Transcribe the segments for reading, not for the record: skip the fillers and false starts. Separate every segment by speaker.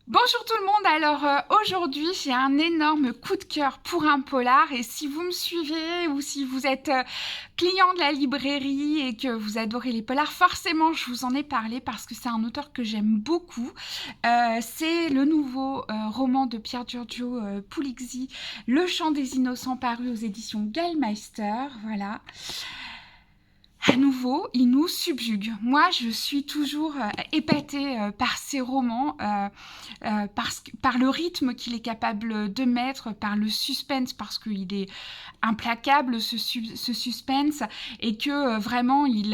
Speaker 1: Bonjour tout le monde, alors aujourd'hui j'ai un énorme coup de cœur pour un polar et si vous me suivez ou si vous êtes client de la librairie et que vous adorez les polars, forcément je vous en ai parlé parce que c'est un auteur que j'aime beaucoup. C'est le nouveau roman de Pierre Giorgio Pulizzi, Le Chant des Innocents, paru aux éditions Gallmeister, voilà. À nouveau, il nous subjugue. Moi, je suis toujours épatée par ces romans, par le rythme qu'il est capable de mettre, par le suspense, parce qu'il est implacable ce suspense, et que vraiment, il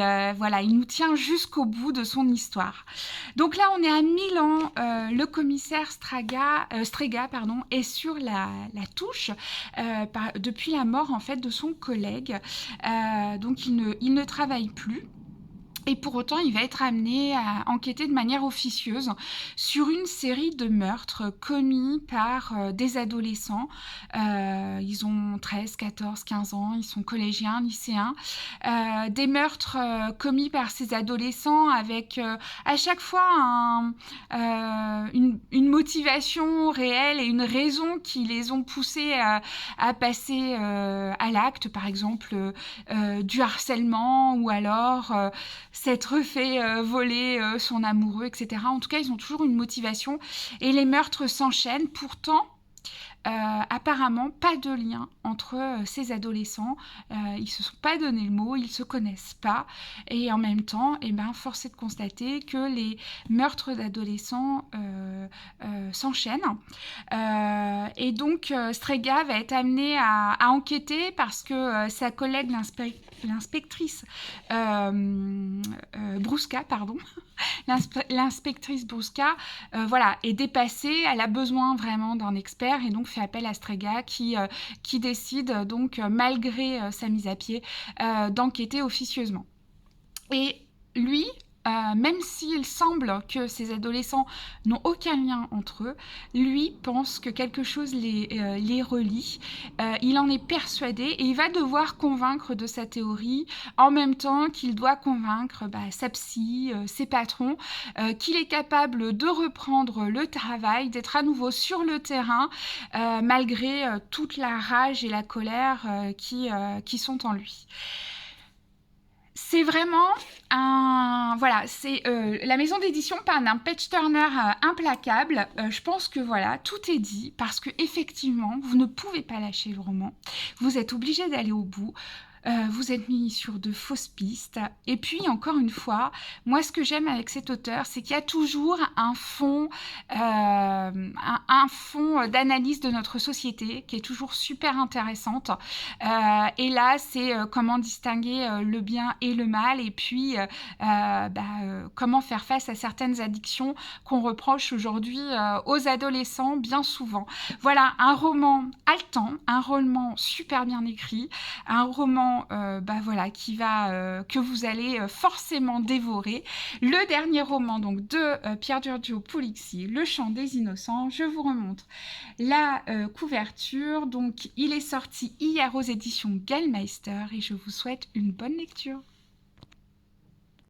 Speaker 1: nous tient jusqu'au bout de son histoire. Donc là, on est à Milan. Le commissaire Strega est sur la touche depuis la mort en fait de son collègue. Donc il ne travaille plus. Et pour autant, il va être amené à enquêter de manière officieuse sur une série de meurtres commis par des adolescents. Ils ont 13, 14, 15 ans, ils sont collégiens, lycéens. Des meurtres commis par ces adolescents avec à chaque fois une motivation réelle et une raison qui les ont poussés à passer à l'acte, par exemple du harcèlement ou alors s'être fait voler son amoureux, etc. En tout cas, ils ont toujours une motivation et les meurtres s'enchaînent. Pourtant, apparemment, pas de lien entre ces adolescents. Ils se sont pas donné le mot, ils se connaissent pas. Et en même temps, force est de constater que les meurtres d'adolescents s'enchaînent. Et donc, Strega va être amené à enquêter parce que sa collègue, l'inspectrice Brusca, pardon, l'inspectrice Brusca, est dépassée, elle a besoin vraiment d'un expert et donc fait appel à Strega qui décide donc, malgré sa mise à pied, d'enquêter officieusement. Et lui, même s'il semble que ces adolescents n'ont aucun lien entre eux, lui pense que quelque chose les relie. Il en est persuadé et il va devoir convaincre de sa théorie en même temps qu'il doit convaincre sa psy, ses patrons, qu'il est capable de reprendre le travail, d'être à nouveau sur le terrain, malgré toute la rage et la colère qui sont en lui. C'est vraiment c'est la maison d'édition parle d'un page turner implacable. Je pense que voilà, tout est dit parce que effectivement, vous ne pouvez pas lâcher le roman. Vous êtes obligé d'aller au bout. Vous êtes mis sur de fausses pistes. Et puis, encore une fois, moi, ce que j'aime avec cet auteur, c'est qu'il y a toujours un fond d'analyse de notre société qui est toujours super intéressante. Et là, c'est comment distinguer le bien et le mal, et puis comment faire face à certaines addictions qu'on reproche aujourd'hui aux adolescents bien souvent. Voilà, un roman haletant, un roman super bien écrit, un roman que vous allez forcément dévorer. Le dernier roman donc de Pierre Giorgio Pulizzi, Le Chant des Innocents. Je vous remontre la couverture. Donc, il est sorti hier aux éditions Gallmeister et je vous souhaite une bonne lecture.